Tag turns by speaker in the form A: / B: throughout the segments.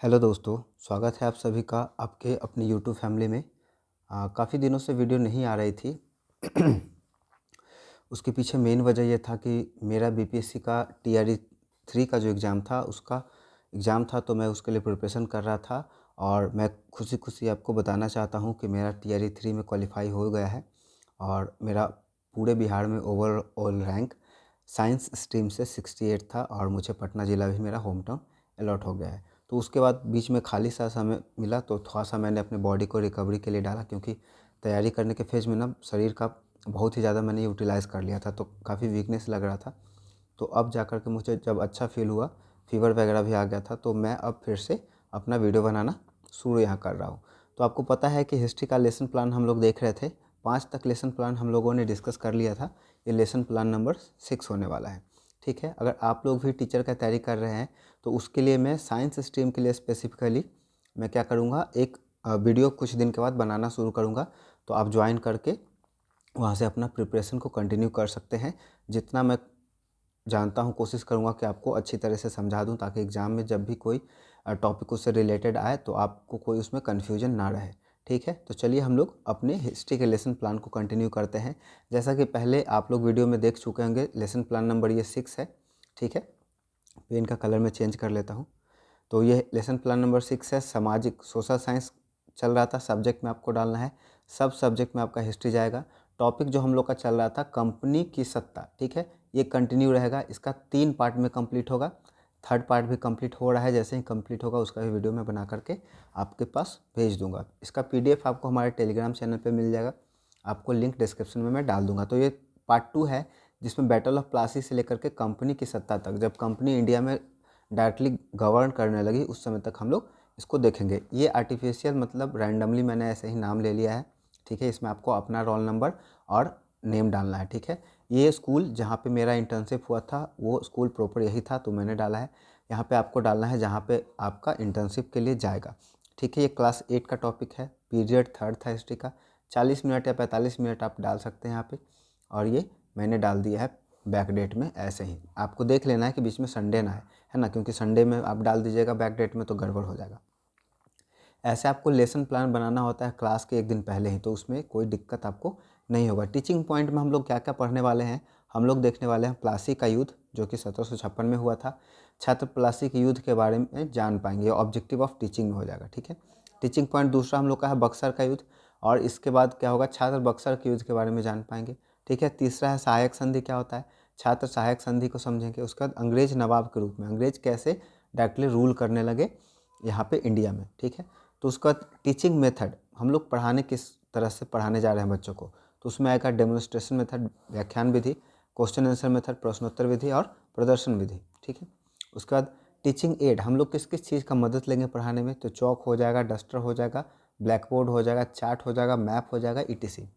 A: Hello दोस्तों, स्वागत है आप सभी का आपके अपनी यूट्यूब फैमिली में। काफ़ी दिनों से वीडियो नहीं आ रही थी। उसके पीछे मेन वजह ये था कि मेरा बीपीएससी का टीआरई 3 का जो एग्ज़ाम था उसका एग्ज़ाम था, तो मैं उसके लिए प्रिपरेशन कर रहा था। और मैं खुशी खुशी आपको बताना चाहता हूँ कि मेरा टीआरई 3 में क्वालिफाई हो गया है। और मेरा पूरे बिहार में ओवरऑल रैंक साइंस स्ट्रीम से 68 था और मुझे पटना ज़िला भी मेरा होम टाउन अलॉट हो गया है। तो उसके बाद बीच में खाली सा समय मिला तो थोड़ा सा मैंने अपने बॉडी को रिकवरी के लिए डाला, क्योंकि तैयारी करने के फेज़ में ना शरीर का बहुत ही ज़्यादा मैंने यूटिलाइज़ कर लिया था, तो काफ़ी वीकनेस लग रहा था। तो अब जा कर के मुझे जब अच्छा फ़ील हुआ, फ़ीवर वगैरह भी आ गया था, तो मैं अब फिर से अपना वीडियो बनाना शुरू यहाँ कर रहा हूँ। तो आपको पता है कि हिस्ट्री का लेसन प्लान हम लोग देख रहे थे, 5 तक लेसन प्लान हम लोगों ने डिस्कस कर लिया था। ये लेसन प्लान नंबर 6 होने वाला है, ठीक है। अगर आप लोग भी टीचर का तैयारी कर रहे हैं तो उसके लिए मैं साइंस स्ट्रीम के लिए स्पेसिफिकली मैं क्या करूँगा, एक वीडियो कुछ दिन के बाद बनाना शुरू करूँगा। तो आप ज्वाइन करके वहाँ से अपना प्रिपरेशन को कंटिन्यू कर सकते हैं। जितना मैं जानता हूँ कोशिश करूँगा कि आपको अच्छी तरह से समझा दूँ, ताकि एग्ज़ाम में जब भी कोई टॉपिक उससे रिलेटेड आए तो आपको कोई उसमें कन्फ्यूजन ना रहे, ठीक है। तो चलिए हम लोग अपने हिस्ट्री के लेसन प्लान को कंटिन्यू करते हैं। जैसा कि पहले आप लोग वीडियो में देख चुके होंगे, लेसन प्लान नंबर ये 6 है, ठीक है। पेन का कलर मैं चेंज कर लेता हूँ। तो ये लेसन प्लान नंबर 6 है। सामाजिक सोशल साइंस चल रहा था, सब्जेक्ट में आपको डालना है। सब सब्जेक्ट में आपका हिस्ट्री जाएगा। टॉपिक जो हम लोग का चल रहा था कंपनी की सत्ता, ठीक है, ये कंटिन्यू रहेगा। इसका 3 पार्ट में कंप्लीट होगा। थर्ड पार्ट भी कंप्लीट हो रहा है, जैसे ही कंप्लीट होगा उसका भी वीडियो मैं बना करके आपके पास भेज दूंगा। इसका पीडीएफ आपको हमारे टेलीग्राम चैनल पे मिल जाएगा, आपको लिंक डिस्क्रिप्शन में मैं डाल दूंगा। तो ये पार्ट 2 है, जिसमें बैटल ऑफ प्लासी से लेकर के कंपनी की सत्ता तक, जब कंपनी इंडिया में डायरेक्टली गवर्न करने लगी, उस समय तक हम लोग इसको देखेंगे। ये आर्टिफिशियल मतलब रैंडमली मैंने ऐसे ही नाम ले लिया है, ठीक है। इसमें आपको अपना रोल नंबर और नेम डालना है, ठीक है। ये स्कूल जहाँ पे मेरा इंटर्नशिप हुआ था वो स्कूल प्रॉपर यही था, तो मैंने डाला है। यहाँ पे आपको डालना है जहाँ पे आपका इंटर्नशिप के लिए जाएगा, ठीक है। ये क्लास 8 का टॉपिक है, पीरियड थर्ड था हिस्ट्री का। 40 मिनट या 45 मिनट आप डाल सकते हैं यहाँ पे। और ये मैंने डाल दिया है बैक डेट में। ऐसे ही आपको देख लेना है कि बीच में संडे ना है ना, क्योंकि संडे में आप डाल दीजिएगा बैक डेट में तो गड़बड़ हो जाएगा। ऐसे आपको लेसन प्लान बनाना होता है क्लास के एक दिन पहले ही, तो उसमें कोई दिक्कत आपको नहीं होगा। टीचिंग पॉइंट में हम लोग क्या क्या पढ़ने वाले हैं, हम लोग देखने वाले हैं प्लासी का युद्ध जो कि 1756 में हुआ था। छात्र प्लासी के युद्ध के बारे में जान पाएंगे, ऑब्जेक्टिव ऑफ टीचिंग में हो जाएगा, ठीक है। टीचिंग पॉइंट दूसरा हम लोग का है बक्सर का युद्ध, और इसके बाद क्या होगा, छात्र बक्सर के युद्ध के बारे में जान पाएंगे, ठीक है। तीसरा है सहायक संधि क्या होता है, छात्र सहायक संधि को समझेंगे। उसके बाद अंग्रेज नवाब के रूप में अंग्रेज कैसे डायरेक्टली रूल करने लगे यहाँ पे इंडिया में, ठीक है। तो उसका टीचिंग मेथड, हम लोग पढ़ाने किस तरह से पढ़ाने जा रहे हैं बच्चों को, तो उसमें आएगा डेमोन्स्ट्रेशन मेथड, व्याख्यान विधि, क्वेश्चन आंसर मेथड, प्रश्नोत्तर विधि और प्रदर्शन विधि, ठीक है। उसके बाद टीचिंग एड, हम लोग किस किस चीज़ का मदद लेंगे पढ़ाने में, तो चौक हो जाएगा, डस्टर हो जाएगा, ब्लैक बोर्ड हो जाएगा, चार्ट हो जाएगा, मैप हो जाएगा, ईटीसी,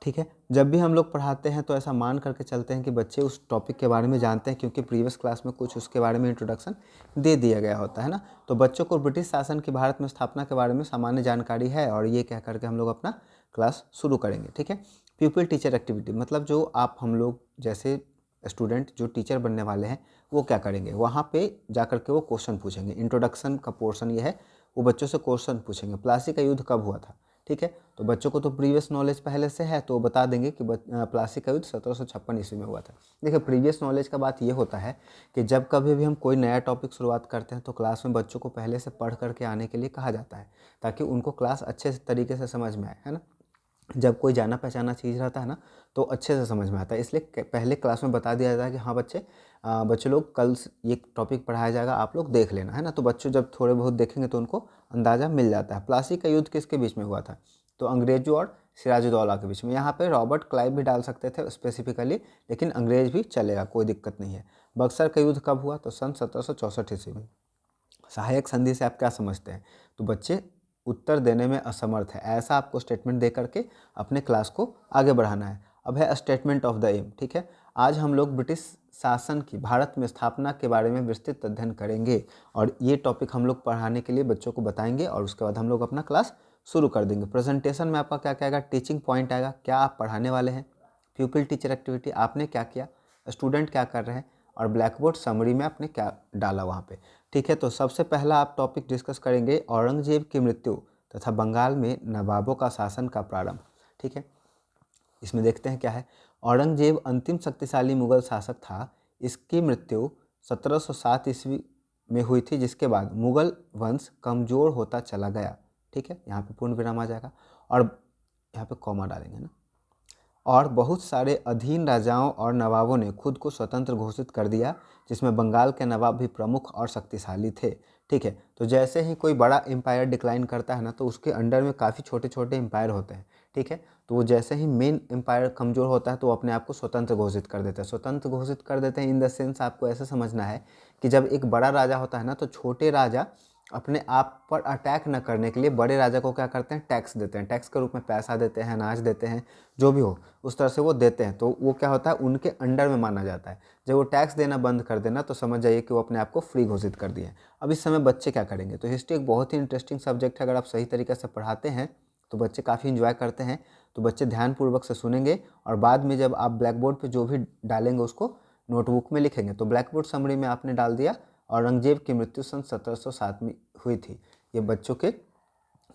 A: ठीक है। जब भी हम लोग पढ़ाते हैं तो ऐसा मान करके चलते हैं कि बच्चे उस टॉपिक के बारे में जानते हैं, क्योंकि प्रीवियस क्लास में कुछ उसके बारे में इंट्रोडक्शन दे दिया गया होता है ना। तो बच्चों को ब्रिटिश शासन की भारत में स्थापना के बारे में सामान्य जानकारी है, और ये कह करके हम लोग अपना क्लास शुरू करेंगे, ठीक है। प्यूपिल टीचर एक्टिविटी मतलब जो आप हम लोग जैसे स्टूडेंट जो टीचर बनने वाले हैं वो क्या करेंगे, वहाँ पे जा कर के वो क्वेश्चन पूछेंगे। इंट्रोडक्शन का पोर्शन ये है, वो बच्चों से क्वेश्चन पूछेंगे, प्लासी का युद्ध कब हुआ था, ठीक है। तो बच्चों को तो प्रीवियस नॉलेज पहले से है, तो वो बता देंगे कि प्लासी का युद्ध 1756 ईस्वी में हुआ था। देखिए प्रीवियस नॉलेज का बात ये होता है कि जब कभी भी हम कोई नया टॉपिक शुरुआत करते हैं तो क्लास में बच्चों को पहले से पढ़ करके आने के लिए कहा जाता है, ताकि उनको क्लास अच्छे तरीके से समझ में आए, है ना। जब कोई जाना पहचाना चीज़ रहता है ना तो अच्छे से समझ में आता है, इसलिए पहले क्लास में बता दिया जाता है कि हाँ बच्चे बच्चे लोग कल ये टॉपिक पढ़ाया जाएगा, आप लोग देख लेना, है ना। तो बच्चों जब थोड़े बहुत देखेंगे तो उनको अंदाज़ा मिल जाता है। प्लासी का युद्ध किसके बीच में हुआ था, तो अंग्रेजों और सिराजुद्दौला के बीच में। यहाँ पे रॉबर्ट क्लाइव भी डाल सकते थे स्पेसिफिकली, लेकिन अंग्रेज भी चलेगा, कोई दिक्कत नहीं है। बक्सर का युद्ध कब हुआ, तो सन 1764 ईस्वी में। सहायक संधि से आप क्या समझते हैं, तो बच्चे उत्तर देने में असमर्थ है, ऐसा आपको स्टेटमेंट दे करके अपने क्लास को आगे बढ़ाना है। अब है स्टेटमेंट ऑफ द एम, ठीक है। आज हम लोग ब्रिटिश शासन की भारत में स्थापना के बारे में विस्तृत अध्ययन करेंगे, और ये टॉपिक हम लोग पढ़ाने के लिए बच्चों को बताएंगे, और उसके बाद हम लोग अपना क्लास शुरू कर देंगे। प्रेजेंटेशन में आपका क्या क्या आएगा, टीचिंग पॉइंट आएगा, क्या आप पढ़ाने वाले हैं, प्यूपिल टीचर एक्टिविटी आपने क्या किया, स्टूडेंट क्या कर रहे हैं, और ब्लैक बोर्ड समरी में आपने क्या डाला वहाँ पे। ठीक है, तो सबसे पहला आप टॉपिक डिस्कस करेंगे औरंगजेब की मृत्यु तथा बंगाल में नवाबों का शासन का प्रारंभ। ठीक है, इसमें देखते हैं क्या है। औरंगजेब अंतिम शक्तिशाली मुगल शासक था। इसकी मृत्यु 1707 ईस्वी में हुई थी, जिसके बाद मुगल वंश कमज़ोर होता चला गया। ठीक है, यहाँ पे पूर्ण विराम आ जाएगा और यहाँ पे कॉमा डालेंगे ना। और बहुत सारे अधीन राजाओं और नवाबों ने खुद को स्वतंत्र घोषित कर दिया, जिसमें बंगाल के नवाब भी प्रमुख और शक्तिशाली थे। ठीक है, तो जैसे ही कोई बड़ा एम्पायर डिक्लाइन करता है ना, तो उसके अंडर में काफ़ी छोटे छोटे एम्पायर होते हैं। ठीक है, तो वो जैसे ही मेन एम्पायर कमज़ोर होता है तो वो अपने आप को स्वतंत्र घोषित कर देता है। स्वतंत्र घोषित कर देते हैं इन द सेंस, आपको ऐसा समझना है कि जब एक बड़ा राजा होता है ना, तो छोटे राजा अपने आप पर अटैक न करने के लिए बड़े राजा को क्या करते हैं, टैक्स देते हैं। टैक्स के रूप में पैसा देते हैं, अनाज देते हैं, जो भी हो उस तरह से वो देते हैं। तो वो क्या होता है, उनके अंडर में माना जाता है। जब वो टैक्स देना बंद कर देना तो समझ जाइए कि वो अपने आप को फ्री घोषित कर दिए। अब इस समय बच्चे क्या करेंगे, तो हिस्ट्री एक बहुत ही इंटरेस्टिंग सब्जेक्ट है। अगर आप सही तरीके से पढ़ाते हैं तो बच्चे काफ़ी इंजॉय करते हैं। तो बच्चे ध्यानपूर्वक से सुनेंगे और बाद में जब आप ब्लैक बोर्ड पर जो भी डालेंगे उसको नोटबुक में लिखेंगे। तो ब्लैक बोर्ड समरी में आपने डाल दिया औरंगजेब की मृत्यु सन 1707 में हुई थी। ये बच्चों के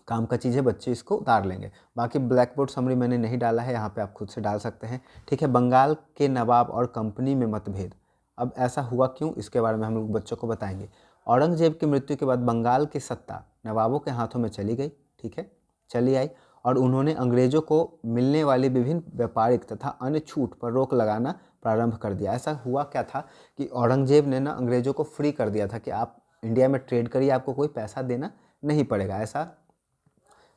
A: काम का चीज़ है, बच्चे इसको उतार लेंगे। बाकी ब्लैक बोर्ड समरी मैंने नहीं डाला है, यहाँ पे आप खुद से डाल सकते हैं। ठीक है, बंगाल के नवाब और कंपनी में मतभेद। अब ऐसा हुआ क्यों, इसके बारे में हम लोग बच्चों को बताएंगे। औरंगजेब की मृत्यु के बाद बंगाल की सत्ता नवाबों के हाथों में चली गई। ठीक है, चली आई और उन्होंने अंग्रेज़ों को मिलने वाली विभिन्न व्यापारिक तथा अन्य छूट पर रोक लगाना प्रारंभ कर दिया। ऐसा हुआ क्या था कि औरंगजेब ने ना अंग्रेज़ों को फ्री कर दिया था कि आप इंडिया में ट्रेड करिए, आपको कोई पैसा देना नहीं पड़ेगा। ऐसा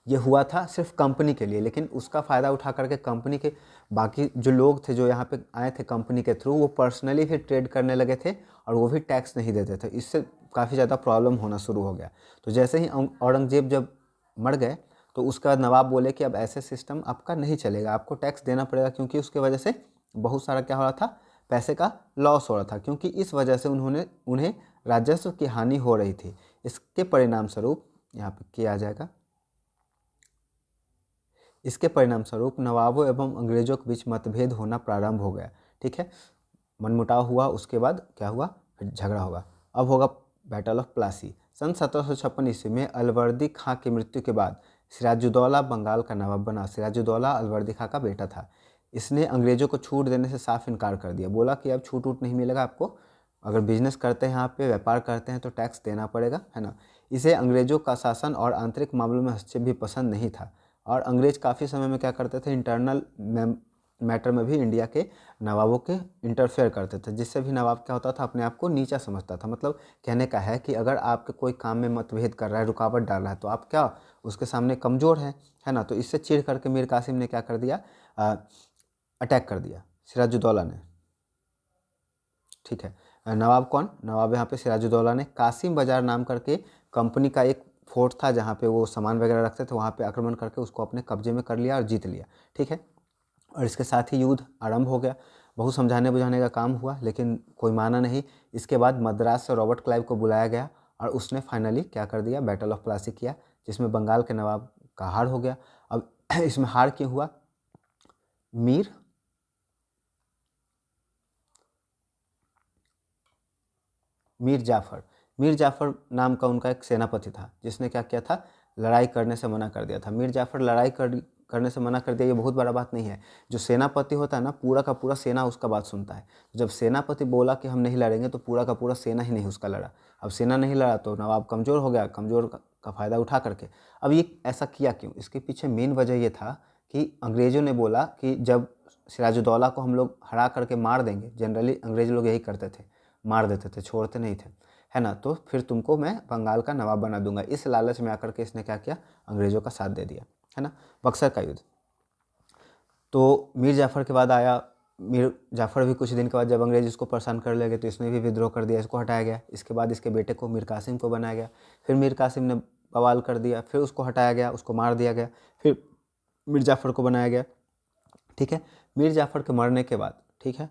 A: ये हुआ था सिर्फ कंपनी के लिए, लेकिन उसका फ़ायदा उठा करके कंपनी के बाकी जो लोग थे, जो यहाँ पे आए थे कंपनी के थ्रू, वो पर्सनली फिर ट्रेड करने लगे थे और वो भी टैक्स नहीं देते थे। इससे काफ़ी ज़्यादा प्रॉब्लम होना शुरू हो गया। तो जैसे ही औरंगजेब जब मर गए तो उसके बाद नवाब बोले कि अब ऐसे सिस्टम आपका नहीं चलेगा, आपको टैक्स देना पड़ेगा, क्योंकि उसके वजह से बहुत सारा क्या हो रहा था, पैसे का लॉस हो रहा था, क्योंकि इस वजह से उन्हें राजस्व की हानि हो रही थी। इसके परिणाम स्वरूप यहाँ पे किया जाएगा, इसके परिणाम स्वरूप नवाबों एवं अंग्रेजों के बीच मतभेद होना प्रारंभ हो गया। ठीक है, मनमुटाव हुआ, उसके बाद क्या हुआ, फिर झगड़ा होगा। अब होगा बैटल ऑफ प्लासी। सन 1756 ईस्वी में अलवर्दी खां की मृत्यु के बाद सिराजुद्दौला बंगाल का नवाब बना। सिराजुद्दौला अलवर्दी खां का बेटा था। इसने अंग्रेजों को छूट देने से साफ इनकार कर दिया। बोला कि अब छूट वूट नहीं मिलेगा आपको, अगर बिजनेस करते हैं, यहाँ पे व्यापार करते हैं तो टैक्स देना पड़ेगा, है ना। इसे अंग्रेजों का शासन और आंतरिक मामलों में हस्तक्षेप भी पसंद नहीं था और अंग्रेज काफ़ी समय में क्या करते थे, इंटरनल मैटर में भी इंडिया के नवाबों के इंटरफेयर करते थे, जिससे भी नवाब क्या होता था, अपने आप को नीचा समझता था। मतलब कहने का है कि अगर आपके कोई काम में मतभेद कर रहा है, रुकावट डाल रहा है, तो आप क्या उसके सामने कमज़ोर हैं, है ना। तो इससे चिढ़ करके मीर कासिम ने क्या कर दिया, अटैक कर दिया सिराजुद्दौला ने। ठीक है, नवाब कौन, नवाब यहाँ पे सिराजुद्दौला ने कासिम बाजार नाम करके कंपनी का एक फोर्ट था जहाँ पे वो सामान वगैरह रखते थे, वहाँ पे आक्रमण करके उसको अपने कब्जे में कर लिया और जीत लिया। ठीक है, और इसके साथ ही युद्ध आरंभ हो गया। बहुत समझाने बुझाने का काम हुआ लेकिन कोई माना नहीं। इसके बाद मद्रास से रॉबर्ट क्लाइव को बुलाया गया और उसने फाइनली क्या कर दिया, बैटल ऑफ प्लासी किया, जिसमें बंगाल के नवाब का हार हो गया। अब इसमें हार क्यों हुआ, मीर मीर जाफ़र नाम का उनका एक सेनापति था, जिसने क्या किया था, लड़ाई करने से मना कर दिया था। मीर जाफ़र करने से मना कर दिया, ये बहुत बड़ा बात नहीं है। जो सेनापति होता है ना, पूरा का पूरा सेना उसका बात सुनता है। जब सेनापति बोला कि हम नहीं लड़ेंगे तो पूरा का पूरा सेना ही नहीं उसका लड़ा। अब सेना नहीं लड़ा तो नवाब कमज़ोर हो गया, कमज़ोर का फ़ायदा उठा करके। अब ये ऐसा किया क्यों, इसके पीछे मेन वजह ये था कि अंग्रेज़ों ने बोला कि जब सिराजुद्दौला को हम लोग हरा करके मार देंगे, जनरली अंग्रेज़ लोग यही करते थे, मार देते थे, छोड़ते नहीं थे, है ना, तो फिर तुमको मैं बंगाल का नवाब बना दूंगा। इस लालच में आकर के इसने क्या किया, अंग्रेज़ों का साथ दे दिया, है ना। बक्सर का युद्ध, तो मीर जाफ़र के बाद आया, मीर जाफ़र भी कुछ दिन के बाद जब अंग्रेज इसको परेशान कर ले गए तो इसने भी विद्रोह कर दिया, इसको हटाया गया। इसके बाद इसके बेटे को मीर कासिम को बनाया गया, फिर मीर कासिम ने बवाल कर दिया, फिर उसको हटाया गया, उसको मार दिया गया, फिर मीर जाफ़र को बनाया गया। ठीक है, मीर जाफ़र के मरने के बाद, ठीक है,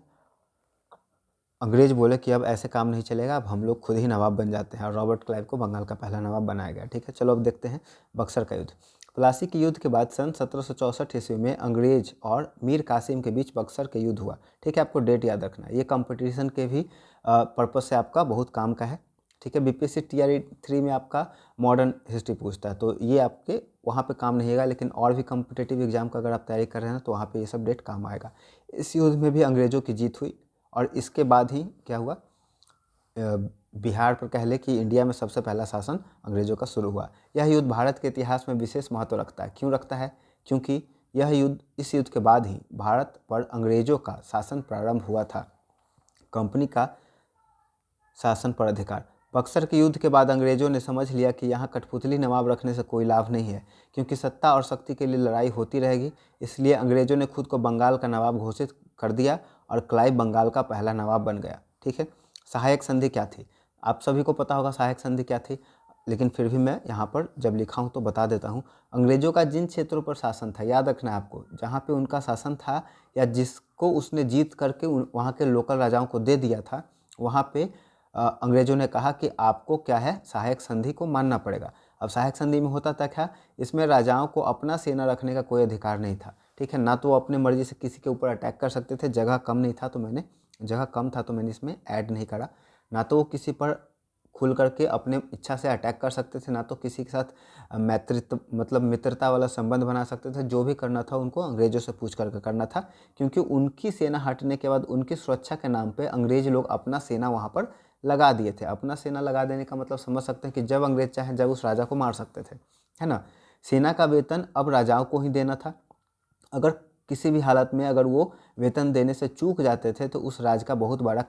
A: अंग्रेज बोले कि अब ऐसे काम नहीं चलेगा, अब हम लोग खुद ही नवाब बन जाते हैं और रॉबर्ट क्लाइव को बंगाल का पहला नवाब बनाया गया। ठीक है, चलो अब देखते हैं बक्सर का युद्ध। प्लासी के युद्ध के बाद सन 1764 ईस्वी में अंग्रेज और मीर कासिम के बीच बक्सर का युद्ध हुआ। ठीक है, आपको डेट याद रखना है, ये कंपटीशन के भी पर्पज़ से आपका बहुत काम का है। ठीक है। बीपीएससी टीआरई 3 में आपका मॉडर्न हिस्ट्री पूछता है, तो ये आपके वहाँ पे काम नहीं आएगा, लेकिन और भी कॉम्पिटिटिव एग्जाम का अगर आप तैयारी कर रहे हैं तो वहाँ पे ये सब डेट काम आएगा। इस युद्ध में भी अंग्रेज़ों की जीत हुई और इसके बाद ही क्या हुआ, बिहार पर कह ले कि इंडिया में सबसे पहला शासन अंग्रेज़ों का शुरू हुआ। यह युद्ध भारत के इतिहास में विशेष महत्व रखता है। क्यों रखता है? क्योंकि इस युद्ध के बाद ही भारत पर अंग्रेज़ों का शासन प्रारंभ हुआ था, कंपनी का शासन पर अधिकार। बक्सर के युद्ध के बाद अंग्रेज़ों ने समझ लिया कि यहाँ कठपुतली नवाब रखने से कोई लाभ नहीं है, क्योंकि सत्ता और शक्ति के लिए लड़ाई होती रहेगी। इसलिए अंग्रेज़ों ने खुद को बंगाल का नवाब घोषित कर दिया और क्लाइव बंगाल का पहला नवाब बन गया। ठीक है। सहायक संधि क्या थी? आप सभी को पता होगा सहायक संधि क्या थी, लेकिन फिर भी मैं यहाँ पर जब लिखा हूँ तो बता देता हूँ। अंग्रेज़ों का जिन क्षेत्रों पर शासन था, याद रखना है आपको, जहाँ पे उनका शासन था या जिसको उसने जीत करके वहाँ के लोकल राजाओं को दे दिया था, वहाँ पे अंग्रेज़ों ने कहा कि आपको क्या है, सहायक संधि को मानना पड़ेगा। अब सहायक संधि में होता था क्या, इसमें राजाओं को अपना सेना रखने का कोई अधिकार नहीं था। ठीक है। ना तो वो अपनी मर्जी से किसी के ऊपर अटैक कर सकते थे, जगह कम था तो मैंने इसमें ऐड नहीं करा। ना तो वो किसी पर खुल करके अपने इच्छा से अटैक कर सकते थे, ना तो किसी के साथ मैत्रित्व मतलब मित्रता वाला संबंध बना सकते थे। जो भी करना था उनको अंग्रेज़ों से पूछ करके करना था, क्योंकि उनकी सेना हटने के बाद उनकी सुरक्षा के नाम पे अंग्रेज़ लोग अपना सेना वहाँ पर लगा दिए थे। अपना सेना लगा देने का मतलब समझ सकते हैं कि जब अंग्रेज़ चाहें जब उस राजा को मार सकते थे, है ना। सेना का वेतन अब राजाओं को ही देना था। अगर किसी भी हालत में अगर वो वेतन देने से चूक जाते थे तो उस राज का बहुत बड़ा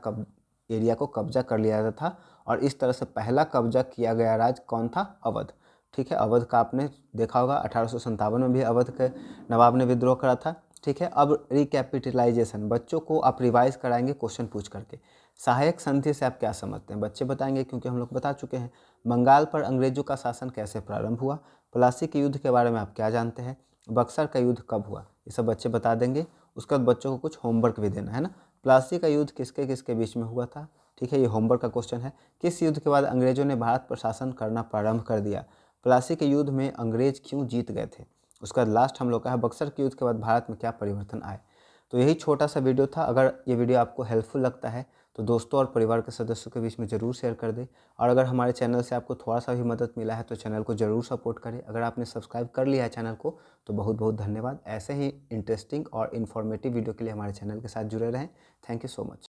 A: एरिया को कब्जा कर लिया जाता था। और इस तरह से पहला कब्जा किया गया राज कौन था? अवध। ठीक है। अवध का आपने देखा होगा 1857 में भी अवध के नवाब ने विद्रोह करा था। ठीक है। अब रिकैपिटलाइजेशन, बच्चों को आप रिवाइज कराएंगे क्वेश्चन पूछ करके। सहायक संधि से आप क्या समझते हैं? बच्चे बताएंगे, क्योंकि हम लोग बता चुके हैं। बंगाल पर अंग्रेजों का शासन कैसे प्रारंभ हुआ? प्लासी के युद्ध के बारे में आप क्या जानते हैं? बक्सर का युद्ध कब हुआ? ये सब बच्चे बता देंगे। उसके बाद बच्चों को कुछ होमवर्क भी देना है ना। प्लासी का युद्ध किसके किसके बीच में हुआ था? ठीक है, ये होमवर्क का क्वेश्चन है। किस युद्ध के बाद अंग्रेजों ने भारत पर शासन करना प्रारंभ कर दिया? प्लासी के युद्ध में अंग्रेज क्यों जीत गए थे? उसका लास्ट हम लोग का है बक्सर के युद्ध के बाद भारत में क्या परिवर्तन आए। तो यही छोटा सा वीडियो था। अगर ये वीडियो आपको हेल्पफुल लगता है तो दोस्तों और परिवार के सदस्यों के बीच में ज़रूर शेयर कर दें। और अगर हमारे चैनल से आपको थोड़ा सा भी मदद मिला है तो चैनल को ज़रूर सपोर्ट करें। अगर आपने सब्सक्राइब कर लिया है चैनल को तो बहुत बहुत धन्यवाद। ऐसे ही इंटरेस्टिंग और इन्फॉर्मेटिव वीडियो के लिए हमारे चैनल के साथ जुड़े रहें। Thank you so much.